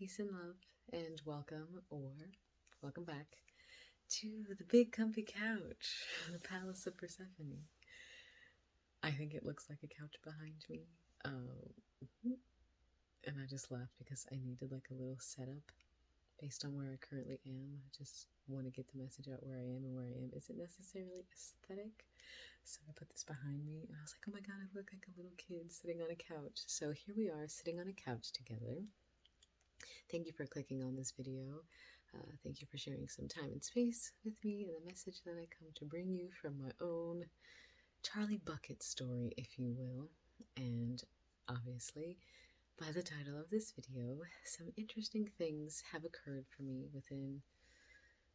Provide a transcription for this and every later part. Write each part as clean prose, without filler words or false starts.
Peace and love, and welcome back to the big comfy couch, the Palace of Persephone. I think it looks like a couch behind me. And I just laughed because I needed like a little setup based on where I currently am. I just want to get the message out where I am, and where I am isn't necessarily aesthetic. So I put this behind me, and I was like, oh my god, I look like a little kid sitting on a couch. So here we are sitting on a couch together. Thank you for clicking on this video. Thank you for sharing some time and space with me and the message that I come to bring you from my own Charlie Bucket story, if you will. And obviously, by the title of this video, some interesting things have occurred for me within,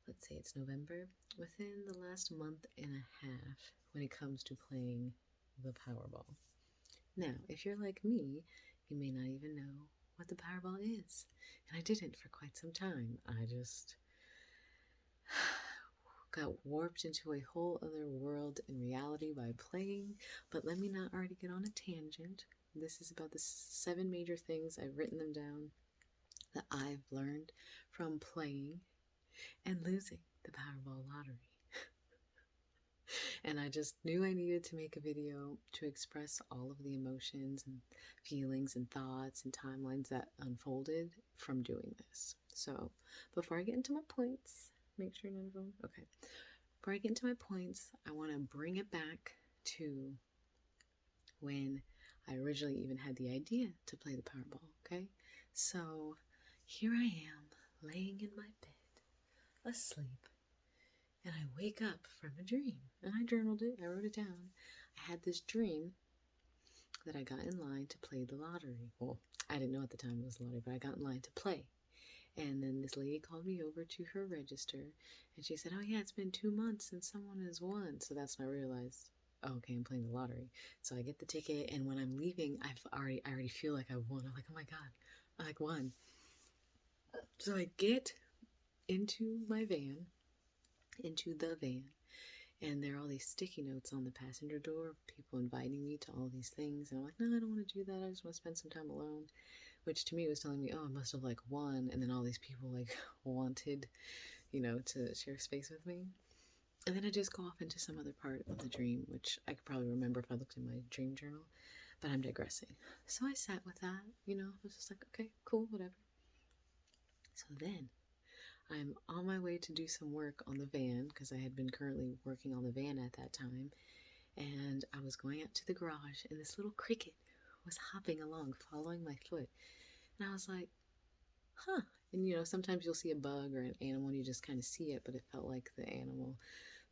let's say it's November, within the last month and a half when it comes to playing the Powerball. Now, if you're like me, you may not even know what the Powerball is. And I didn't for quite some time. I just got warped into a whole other world and reality by playing. But let me not already get on a tangent. This is about the 7 major things. I've written them down that I've learned from playing and losing the Powerball lottery. And I just knew I needed to make a video to express all of the emotions and feelings and thoughts and timelines that unfolded from doing this. So before I get into my points, make sure none of them, okay. Before I get into my points, I want to bring it back to when I originally even had the idea to play the Powerball, okay? So here I am, laying in my bed, asleep. And I wake up from a dream, and I journaled it, I wrote it down. I had this dream that I got in line to play the lottery. Well, I didn't know at the time it was the lottery, but I got in line to play. And then this lady called me over to her register, and she said, oh yeah, it's been 2 months since someone has won. So that's when I realized, oh, okay, I'm playing the lottery. So I get the ticket, and when I'm leaving, I already feel like I won. I'm like, oh my god, I like won. So I get into my van, into the van, and there are all these sticky notes on the passenger door, people inviting me to all these things. And I'm like, no, I don't want to do that. I just want to spend some time alone. Which to me was telling me, oh, I must have like won. And then all these people like wanted, to share space with me. And then I just go off into some other part of the dream, which I could probably remember if I looked in my dream journal. But I'm digressing. So I sat with that, I was just like, okay, cool, whatever. So then I'm on my way to do some work on the van because I had been currently working on the van at that time. And I was going out to the garage, and this little cricket was hopping along, following my foot. And I was like, huh. And sometimes you'll see a bug or an animal and you just kind of see it, but it felt like the animal,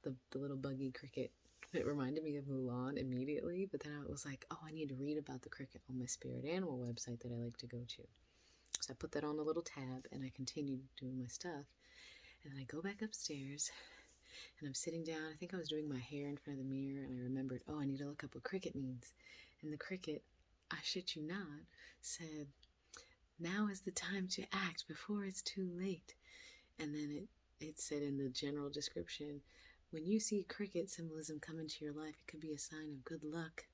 the little buggy cricket. It reminded me of Mulan immediately, but then I was like, oh, I need to read about the cricket on my spirit animal website that I like to go to. So I put that on a little tab, and I continued doing my stuff. And then I go back upstairs, and I'm sitting down. I think I was doing my hair in front of the mirror, and I remembered, oh, I need to look up what cricket means. And the cricket, I shit you not, said, now is the time to act before it's too late. And then it said in the general description, when you see cricket symbolism come into your life, it could be a sign of good luck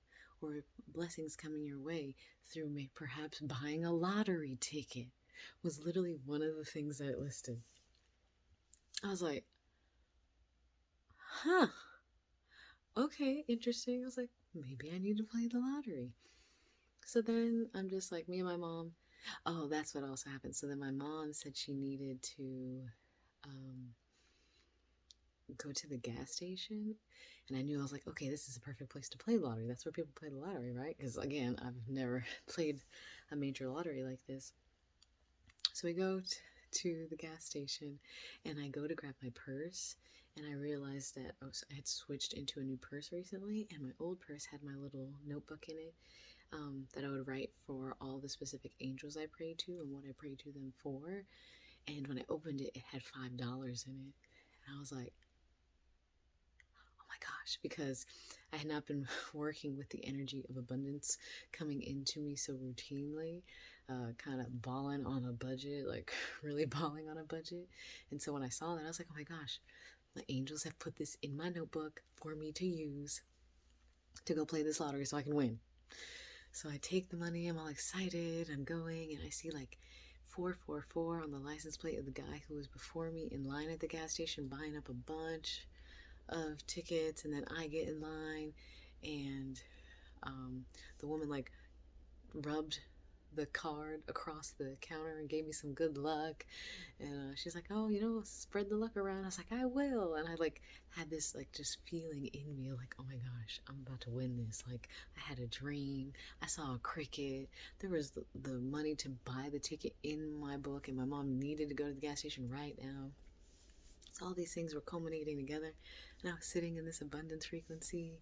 or blessings coming your way through perhaps buying a lottery ticket, was literally one of the things that it listed. I was like, huh, okay, interesting. I was like, maybe I need to play the lottery. So then I'm just like, me and my mom, oh, that's what also happened. So then my mom said she needed to go to the gas station, and I knew, I was like, okay, this is a perfect place to play lottery. That's where people play the lottery, right? Because again, I've never played a major lottery like this. So we go to the gas station, and I go to grab my purse, and I realized that I had switched into a new purse recently, and my old purse had my little notebook in it that I would write for all the specific angels I prayed to and what I prayed to them for. And when I opened it, it had $5 in it. And I was like, oh my gosh, because I had not been working with the energy of abundance coming into me so routinely, kind of balling on a budget, like really balling on a budget. And so when I saw that, I was like, oh my gosh, the angels have put this in my notebook for me to use to go play this lottery so I can win. So I take the money, I'm all excited, I'm going, and I see like 444 on the license plate of the guy who was before me in line at the gas station buying up a bunch of tickets, and then I get in line, and the woman like rubbed the card across the counter and gave me some good luck, and she's like, oh, spread the luck around. I was like, I will. And I like had this like just feeling in me like, oh my gosh, I'm about to win this. Like, I had a dream, I saw a cricket, there was the money to buy the ticket in my book, and my mom needed to go to the gas station right now. So all these things were culminating together, and I was sitting in this abundance frequency,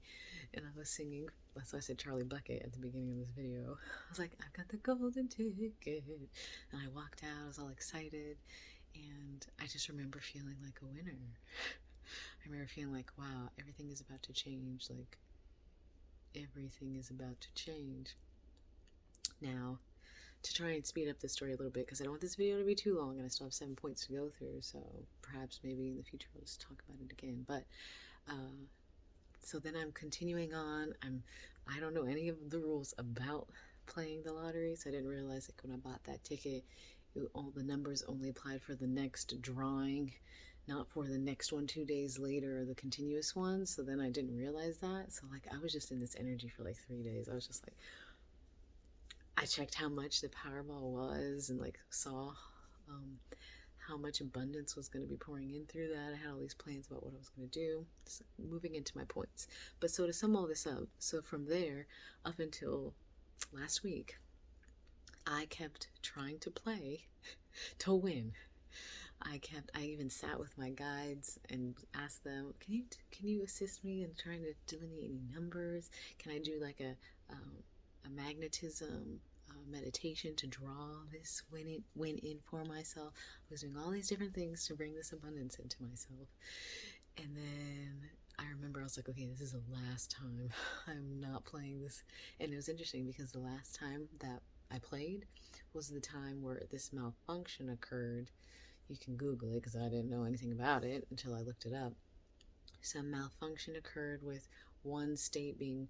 and I was singing. That's why I said Charlie Bucket at the beginning of this video. I was like, I've got the golden ticket, and I walked out. I was all excited, and I just remember feeling like a winner. I remember feeling like, wow, everything is about to change. Like, everything is about to change. Now, to try and speed up this story a little bit, because I don't want this video to be too long, and I still have 7 points to go through, so perhaps maybe in the future I'll just talk about it again. But so then I'm continuing on. I don't know any of the rules about playing the lottery, so I didn't realize like when I bought that ticket, all the numbers only applied for the next drawing, not for the next one 2 days later or the continuous one. So then I didn't realize that. So like I was just in this energy for like 3 days. I was just like, I checked how much the Powerball was and like saw how much abundance was going to be pouring in through that. I had all these plans about what I was going to do. So moving into my points. But so to sum all this up, so from there up until last week, I kept trying to play to win. I even sat with my guides and asked them, can you assist me in trying to delineate any numbers? Can I do like a magnetism meditation to draw this win in for myself? I was doing all these different things to bring this abundance into myself. And then I remember I was like, okay, this is the last time. I'm not playing this. And it was interesting because the last time that I played was the time where this malfunction occurred. You can Google it because I didn't know anything about it until I looked it up. Some malfunction occurred with one state being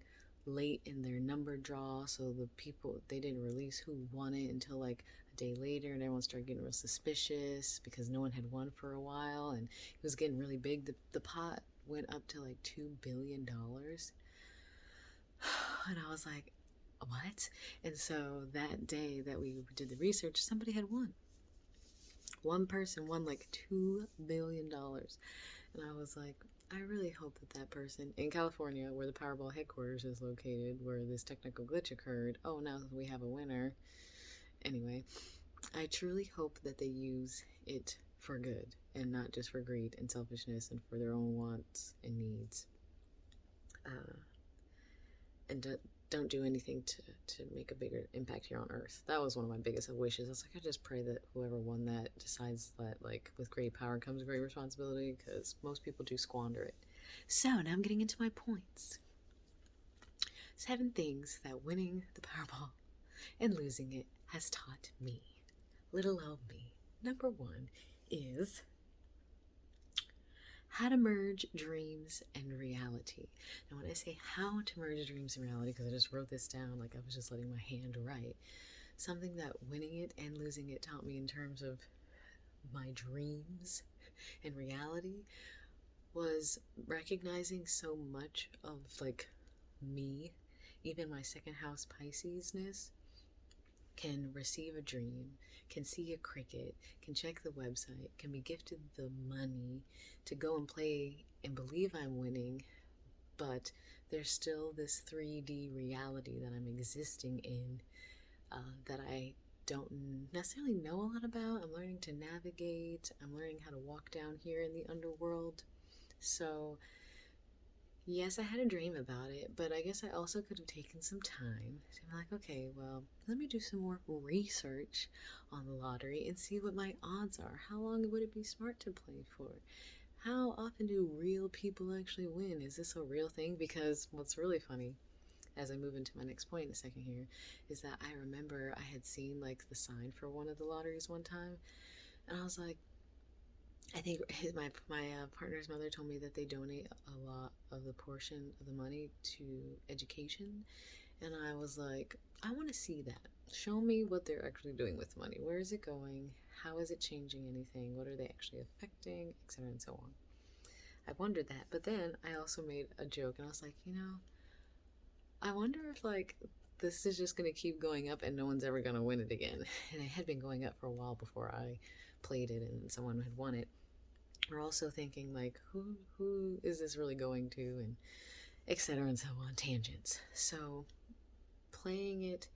late in their number draw, so the people, they didn't release who won it until like a day later, and everyone started getting real suspicious because no one had won for a while, and it was getting really big. The pot went up to like $2 billion, and I was like, what? And so that day that we did the research, somebody had won. One person won like $2 billion. And I was like, I really hope that person in California, where the Powerball headquarters is located, where this technical glitch occurred, oh, now we have a winner. Anyway, I truly hope that they use it for good and not just for greed and selfishness and for their own wants and needs. And don't do anything to make a bigger impact here on Earth. That was one of my biggest wishes. I was like, I just pray that whoever won that decides that, like, with great power comes great responsibility, because most people do squander it. So now I'm getting into my points. 7 things that winning the Powerball and losing it has taught me. Little old me. Number 1 is how to merge dreams and reality. Now, when I say how to merge dreams and reality, because I just wrote this down like I was just letting my hand write, something that winning it and losing it taught me in terms of my dreams and reality was recognizing so much of like me, even my second house Pisces-ness, can receive a dream, can see a cricket, can check the website, can be gifted the money to go and play and believe I'm winning, but there's still this 3D reality that I'm existing in that I don't necessarily know a lot about. I'm learning to navigate. I'm learning how to walk down here in the underworld. So yes, I had a dream about it, but I guess I also could have taken some time to be like, okay, well, let me do some more research on the lottery and see what my odds are. How long would it be smart to play for? How often do real people actually win? Is this a real thing? Because what's really funny, as I move into my next point in a second here, is that I remember I had seen like the sign for one of the lotteries one time, and I was like, I think my partner's mother told me that they donate a lot of the portion of the money to education, And I was like, I want to see that. Show me what they're actually doing with money. Where is it going? How is it changing anything? What are they actually affecting? Etc. and so on. I wondered that. But then I also made a joke and I was like, I wonder if like this is just going to keep going up and no one's ever going to win it again. And it had been going up for a while before I played it and someone had won it. We're also thinking like, who is this really going to, and etc. and so on, tangents. So playing it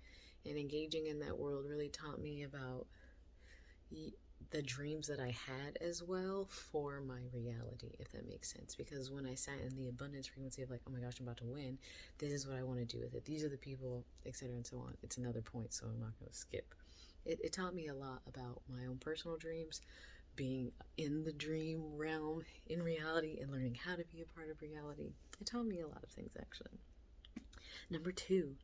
and engaging in that world really taught me about the dreams that I had as well for my reality, if that makes sense. Because when I sat in the abundance frequency of like, oh my gosh, I'm about to win, this is what I want to do with it. These are the people, etc. and so on. It's another point, so I'm not going to skip. It taught me a lot about my own personal dreams, being in the dream realm in reality, and learning how to be a part of reality. It taught me a lot of things, actually. Number 2,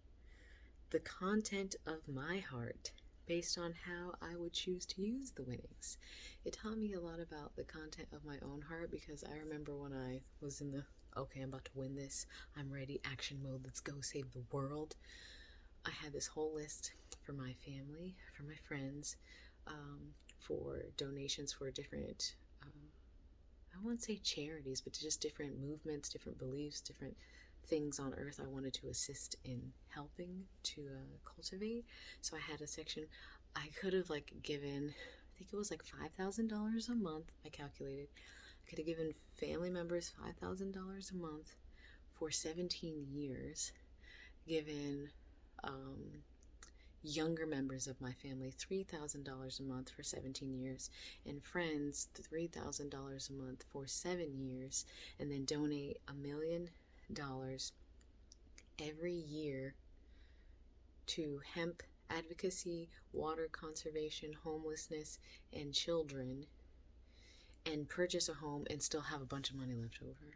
the content of my heart based on how I would choose to use the winnings. It taught me a lot about the content of my own heart, because I remember when I was in the, okay, I'm about to win this, I'm ready, action mode, let's go save the world. I had this whole list for my family, for my friends, for donations for different, I won't say charities, but just different movements, different beliefs, different things on earth I wanted to assist in helping to cultivate. So I had a section. I could have like given, I think it was like $5,000 a month. I calculated. I could have given family members $5,000 a month for 17 years. Given younger members of my family $3,000 a month for 17 years, and friends $3,000 a month for 7 years, and then donate $1 million every year to hemp advocacy, water conservation, homelessness, and children, and purchase a home and still have a bunch of money left over.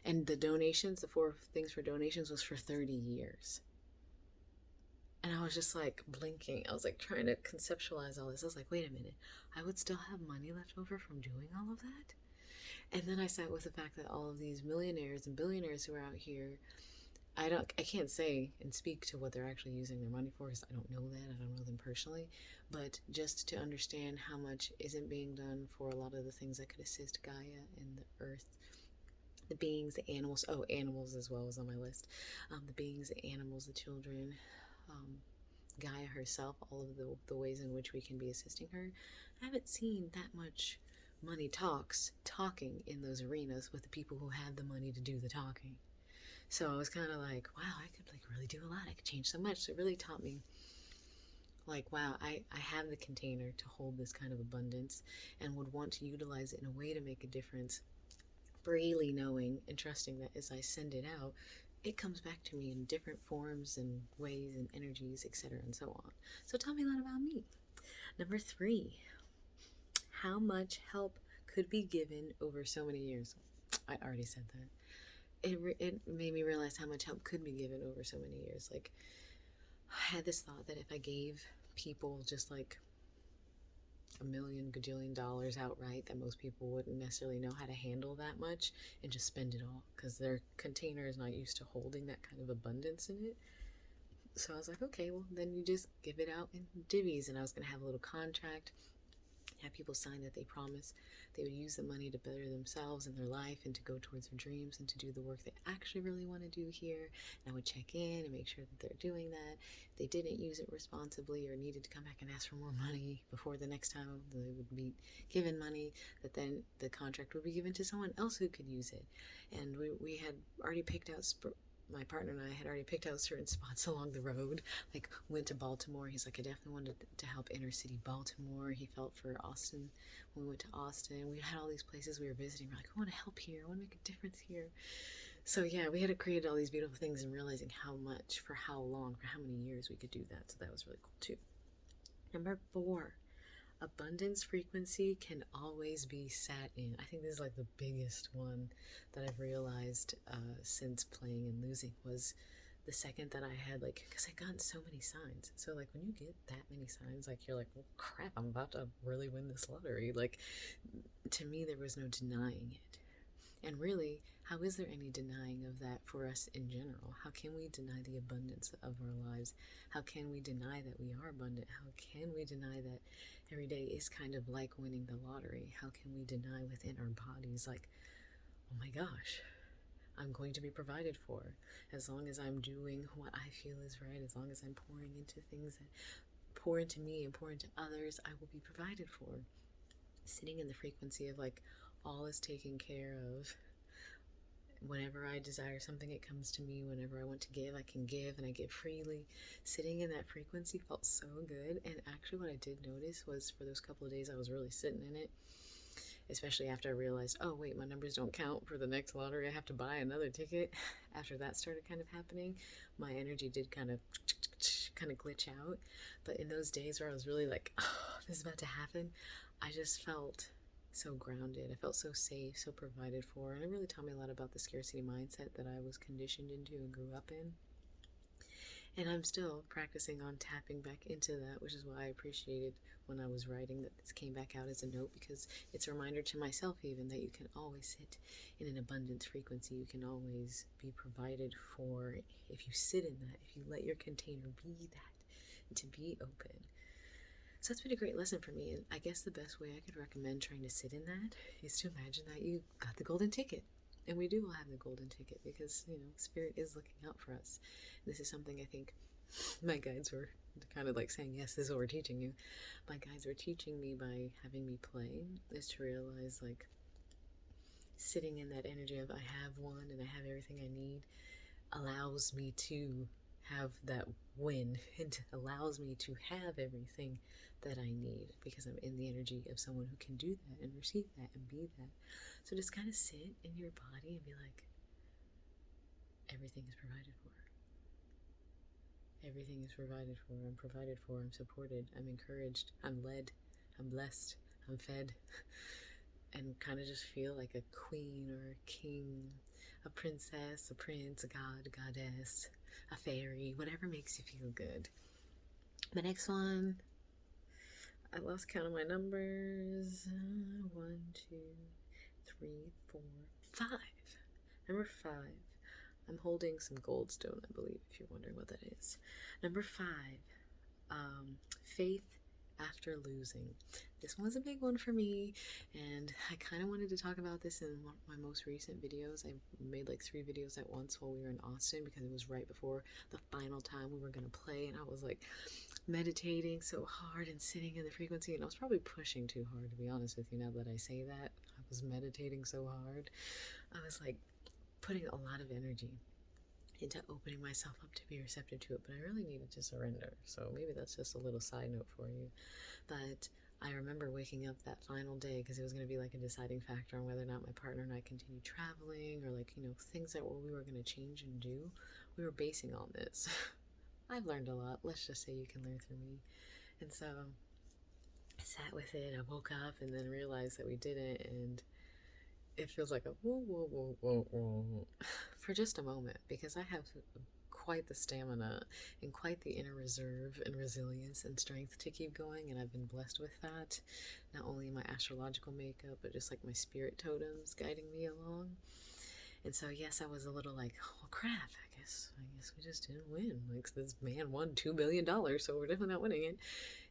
And the donations, the 4 things for donations, was for 30 years. And I was just like blinking. I was like trying to conceptualize all this. I was like, wait a minute, I would still have money left over from doing all of that? And then I sat with the fact that all of these millionaires and billionaires who are out here, I can't say and speak to what they're actually using their money for, because I don't know that. I don't know them personally. But just to understand how much isn't being done for a lot of the things that could assist Gaia and the earth, the beings, the animals. Oh, animals as well was on my list. The beings, the animals, the children, Gaia herself, all of the ways in which we can be assisting her. I haven't seen that much money talking in those arenas with the people who had the money to do the talking. So I was kind of like, wow, I could like really do a lot. I could change so much. So it really taught me like, wow, I have the container to hold this kind of abundance and would want to utilize it in a way to make a difference, freely knowing and trusting that as I send it out, it comes back to me in different forms and ways and energies, etc. and so on. So tell me a lot about me. Number 3, how much help could be given over so many years? I already said that. It made me realize how much help could be given over so many years. Like, I had this thought that if I gave people just like $1 million gajillion outright, that most people wouldn't necessarily know how to handle that much and just spend it all, because their container is not used to holding that kind of abundance in it. So I was like, okay, well then you just give it out in divvies. And I was going to have a little contract, have people sign that they promise they would use the money to better themselves and their life and to go towards their dreams and to do the work they actually really want to do here. And I would check in and make sure that they're doing that. If they didn't use it responsibly or needed to come back and ask for more money before the next time they would be given money, that then the contract would be given to someone else who could use it. And we had already picked out my partner and I had already picked out certain spots along the road. Like, went to Baltimore. He's like, I definitely wanted to help inner city Baltimore. He felt for Austin when we went to Austin. We had all these places we were visiting. We're like, I want to help here. I want to make a difference here. So yeah, we had to create all these beautiful things and realizing how much, for how long, for how many years we could do that. So that was really cool too. Number 4, abundance frequency can always be sat in. I think this is like the biggest one that I've realized since playing and losing, was the second that I had, like, because I got so many signs. So like when you get that many signs, like you're like, well, crap, I'm about to really win this lottery. Like, to me, there was no denying it. And really, how is there any denying of that for us in general? How can we deny the abundance of our lives? How can we deny that we are abundant? How can we deny that every day is kind of like winning the lottery? How can we deny within our bodies, like, oh my gosh, I'm going to be provided for as long as I'm doing what I feel is right, as long as I'm pouring into things that pour into me and pour into others, I will be provided for. Sitting in the frequency of like all is taken care of. Whenever I desire something, it comes to me. Whenever I want to give, I can give, and I give freely. Sitting in that frequency felt so good. And actually what I did notice was for those couple of days I was really sitting in it, especially after I realized, oh wait, my numbers don't count for the next lottery, I have to buy another ticket. After that started kind of happening, my energy did kind of glitch out. But in those days where I was really like, oh, this is about to happen, I just felt so grounded. I felt so safe, so provided for, and it really taught me a lot about the scarcity mindset that I was conditioned into and grew up in. And I'm still practicing on tapping back into that, which is why I appreciated when I was writing that this came back out as a note, because it's a reminder to myself even that you can always sit in an abundance frequency. You can always be provided for if you sit in that, if you let your container be that, and to be open. So that's been a great lesson for me, and I guess the best way I could recommend trying to sit in that is to imagine that you got the golden ticket. And we do all have the golden ticket because, Spirit is looking out for us. This is something I think my guides were kind of like saying, yes, this is what we're teaching you. My guides were teaching me by having me play, is to realize, like, sitting in that energy of I have one and I have everything I need allows me to have that win. It allows me to have everything that I need because I'm in the energy of someone who can do that and receive that and be that. So just kind of sit in your body and be like, everything is provided for. Everything is provided for. I'm provided for. I'm supported. I'm encouraged. I'm led. I'm blessed. I'm fed. And kind of just feel like a queen or a king, a princess, a prince, a god, a goddess, a fairy, whatever makes you feel good. The next one, I lost count of my numbers. 1, 2, 3, 4, 5. Number 5. I'm holding some goldstone, I believe, if you're wondering what that is. Number 5, faith after losing. This one was a big one for me, and I kind of wanted to talk about this in one of my most recent videos. I made like 3 videos at once while we were in Austin because it was right before the final time we were going to play, and I was like meditating so hard and sitting in the frequency, and I was probably pushing too hard, to be honest with you. Now that I say that, I was meditating so hard. I was like putting a lot of energy into opening myself up to be receptive to it, but I really needed to surrender. So maybe that's just a little side note for you. But I remember waking up that final day because it was going to be like a deciding factor on whether or not my partner and I continued traveling, or like, things that we were going to change and do. We were basing on this. I've learned a lot. Let's just say you can learn through me. And so I sat with it. I woke up and then realized that we didn't, and it feels like a whoa, whoa, whoa, whoa, whoa for just a moment, because I have quite the stamina and quite the inner reserve and resilience and strength to keep going, and I've been blessed with that, not only in my astrological makeup, but just like my spirit totems guiding me along. And so yes, I was a little like, oh crap, I guess we just didn't win. Like, this man won $2 billion, so we're definitely not winning it.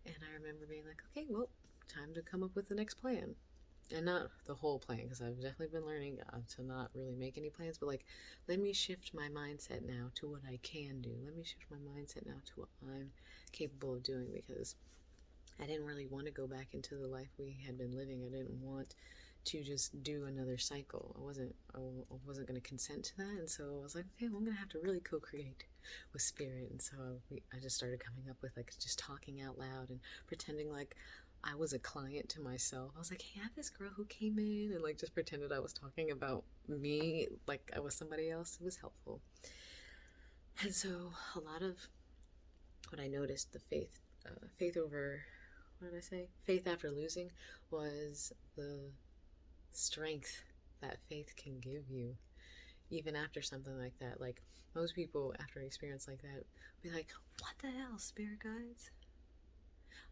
And I remember being like, okay, well, time to come up with the next plan. And not the whole plan, because I've definitely been learning to not really make any plans, but like, let me shift my mindset now to what I can do. Let me shift my mindset now to what I'm capable of doing, because I didn't really want to go back into the life we had been living. I didn't want to just do another cycle. I wasn't going to consent to that. And so I was like, okay, well, I'm going to have to really co-create with spirit. And so I just started coming up with like just talking out loud and pretending like I was a client to myself. I was like, hey, I have this girl who came in, and like just pretended I was talking about me like I was somebody else. It was helpful. And so a lot of what I noticed, the faith over, what did I say? Faith after losing, was the strength that faith can give you, even after something like that. Like, most people after an experience like that be like, what the hell, spirit guides?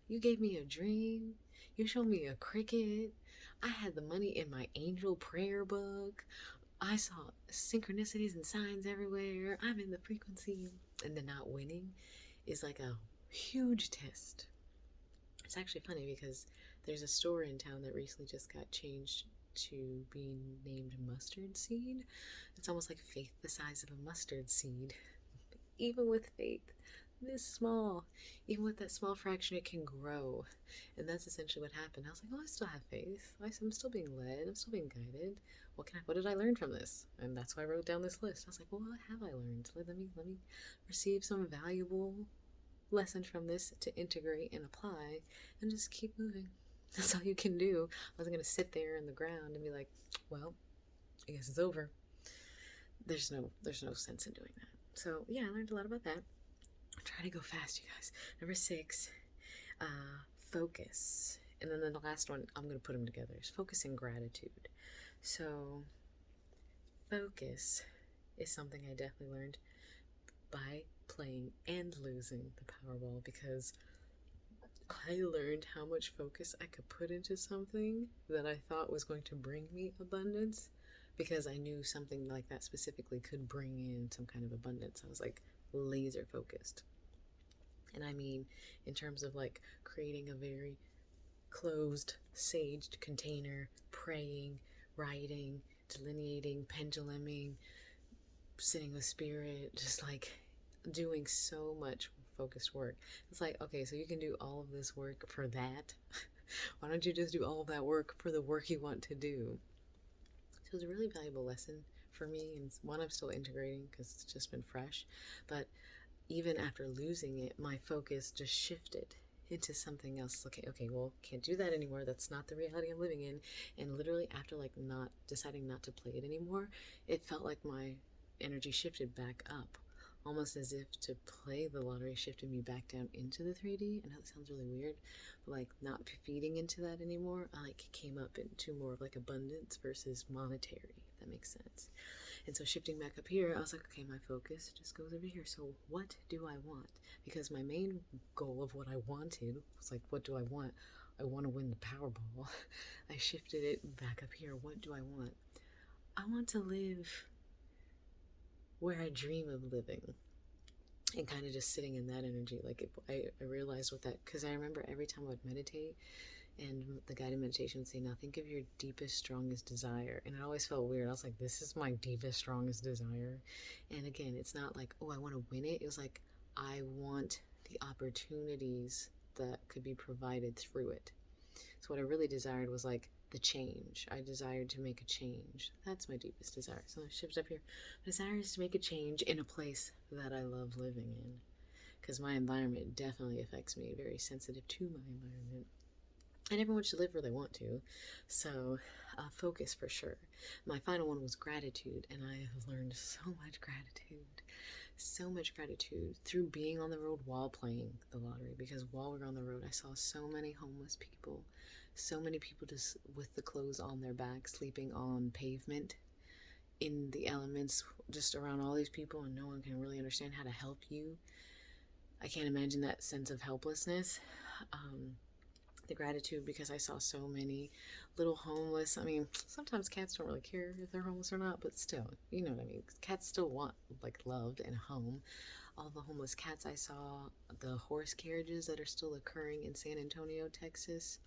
You gave me a dream. You showed me a cricket. I had the money in my angel prayer book. I saw synchronicities and signs everywhere. I'm in the frequency. And then not winning is like a huge test. It's actually funny because there's a store in town that recently just got changed to being named mustard seed. It's almost like faith the size of a mustard seed. Even with faith this small, even with that small fraction, it can grow. And that's essentially what happened. I was like, oh, I still have faith. I'm still being led. I'm still being guided. What did I learn from this? And that's why I wrote down this list. I was like, well, what have I learned? Let me receive some valuable lessons from this to integrate and apply, and just keep moving. That's all you can do. I wasn't gonna sit there in the ground and be like, well, I guess it's over. There's no sense in doing that. So yeah, I learned a lot about that. I'm trying to go fast, you guys. Number 6, uh, focus. And then the last one, I'm going to put them together, is focus and gratitude. So, focus is something I definitely learned by playing and losing the Powerball, because I learned how much focus I could put into something that I thought was going to bring me abundance, because I knew something like that specifically could bring in some kind of abundance. I was like laser focused. And I mean, in terms of like creating a very closed, saged container, praying, writing, delineating, penduluming, sitting with spirit, just like doing so much focused work. It's like, okay, so you can do all of this work for that. Why don't you just do all of that work for the work you want to do? So it was a really valuable lesson for me, and one I'm still integrating because it's just been fresh. But even after losing it, my focus just shifted into something else. Okay, well, can't do that anymore. That's not the reality I'm living in. And literally after like not deciding not to play it anymore, it felt like my energy shifted back up, almost as if to play the lottery shifted me back down into the 3D. I know that sounds really weird, but like not feeding into that anymore, I like came up into more of like abundance versus monetary, if that makes sense. And so shifting back up here, I was like, okay, my focus just goes over here. So what do I want? Because my main goal of what I wanted was like, what do I want? I want to win the Powerball. I shifted it back up here. What do I want? I want to live where I dream of living. And kind of just sitting in that energy. Like I realized with that, because I remember every time I would meditate, and the guided meditation would say, now think of your deepest, strongest desire. And it always felt weird. I was like, this is my deepest, strongest desire. And again, it's not like, oh, I want to win it. It was like, I want the opportunities that could be provided through it. So what I really desired was like the change. I desired to make a change. That's my deepest desire. So I shift up here. My desire is to make a change in a place that I love living in, because my environment definitely affects me. Very sensitive to my environment. And everyone should live where they want to. So, focus for sure. My final one was gratitude, and I have learned so much gratitude. So much gratitude through being on the road while playing the lottery. Because while we were on the road, I saw so many homeless people. So many people just with the clothes on their back, sleeping on pavement in the elements, just around all these people, and no one can really understand how to help you. I can't imagine that sense of helplessness. The gratitude, because I saw so many little homeless. I mean, sometimes cats don't really care if they're homeless or not, but still, you know what I mean. Cats still want like love and a home. All the homeless cats I saw, the horse carriages that are still occurring in San Antonio, Texas.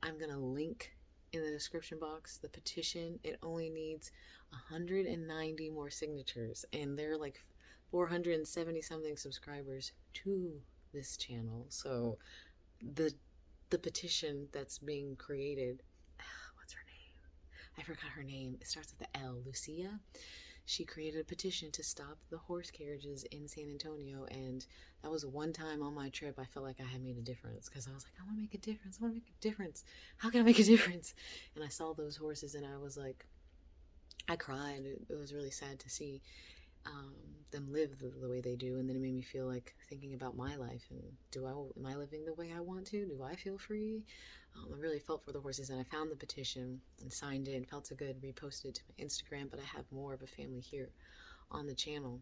I'm gonna link in the description box the petition. It only needs 190 more signatures, and there are like 470 something subscribers to this channel. So the petition that's being created, what's her name? I forgot her name. It starts with the L. Lucia. She created a petition to stop the horse carriages in San Antonio, and that was one time on my trip I felt like I had made a difference, because I was like, I want to make a difference. I want to make a difference. How can I make a difference? And I saw those horses, and I was like, I cried. It was really sad to see them live the way they do, and then it made me feel like thinking about my life, and am I living the way I want to? Do I feel free? I really felt for the horses, and I found the petition and signed it and felt so good, reposted it to my Instagram. But I have more of a family here on the channel,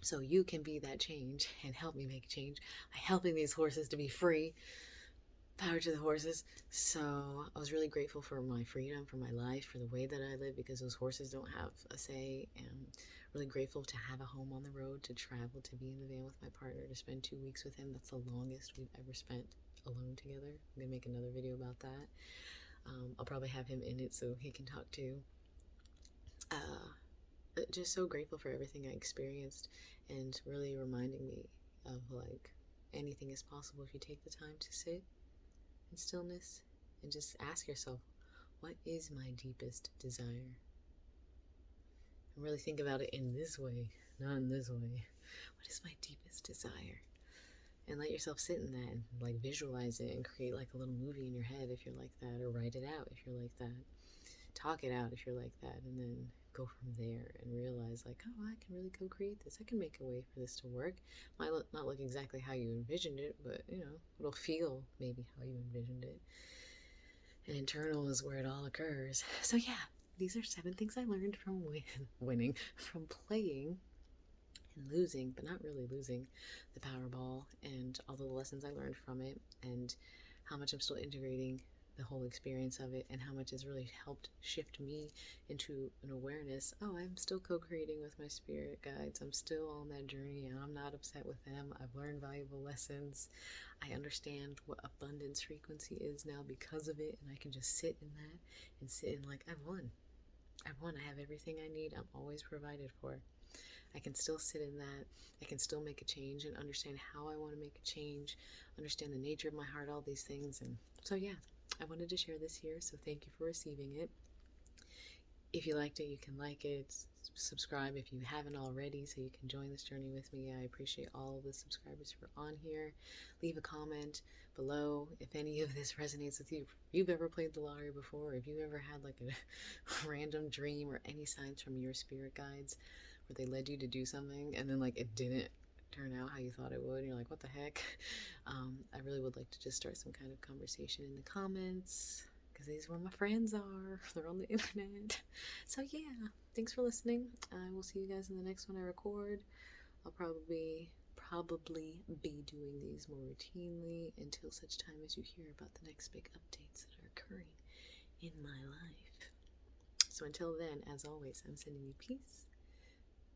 so you can be that change and help me make change by helping these horses to be free. Power to the horses. So I was really grateful for my freedom, for my life, for the way that I live, because those horses don't have a say. And really grateful to have a home on the road, to travel, to be in the van with my partner, to spend 2 weeks with him. That's the longest we've ever spent alone together. I'm gonna make another video about that. I'll probably have him in it so he can talk too. Just so grateful for everything I experienced, and really reminding me of like anything is possible if you take the time to sit in stillness and just ask yourself, what is my deepest desire? And really think about it in this way, not in this way. What is my deepest desire? And let yourself sit in that and like visualize it and create like a little movie in your head if you're like that, or write it out if you're like that. Talk it out if you're like that, and then go from there and realize like, oh, I can really co-create this. I can make a way for this to work. Might not look exactly how you envisioned it, but you know, it'll feel maybe how you envisioned it. And internal is where it all occurs. So yeah, these are 7 things I learned from winning, from playing and losing, but not really losing, the Powerball, and all the lessons I learned from it, and how much I'm still integrating the whole experience of it, and how much has really helped shift me into an awareness. Oh, I'm still co-creating with my spirit guides. I'm still on that journey, and I'm not upset with them. I've learned valuable lessons. I understand what abundance frequency is now because of it, and I can just sit in that and sit in like, I've won. I've won. I have everything I need. I'm always provided for. I can still sit in that. I can still make a change and understand how I want to make a change, understand the nature of my heart, all these things. And so, yeah, I wanted to share this here. So, thank you for receiving it. If you liked it, you can like it, subscribe if you haven't already, so you can join this journey with me. I appreciate all of the subscribers who are on here. Leave a comment below if any of this resonates with you. If you've ever played the lottery before, if you ever had like a random dream or any signs from your spirit guides where they led you to do something and then like it didn't turn out how you thought it would, and you're like, what the heck? I really would like to just start some kind of conversation in the comments, because these are where my friends are. They're on the internet. So yeah, thanks for listening. I will see you guys in the next one I record. I'll probably be doing these more routinely until such time as you hear about the next big updates that are occurring in my life. So until then, as always, I'm sending you peace,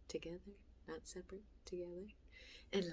together, not separate, together, and love.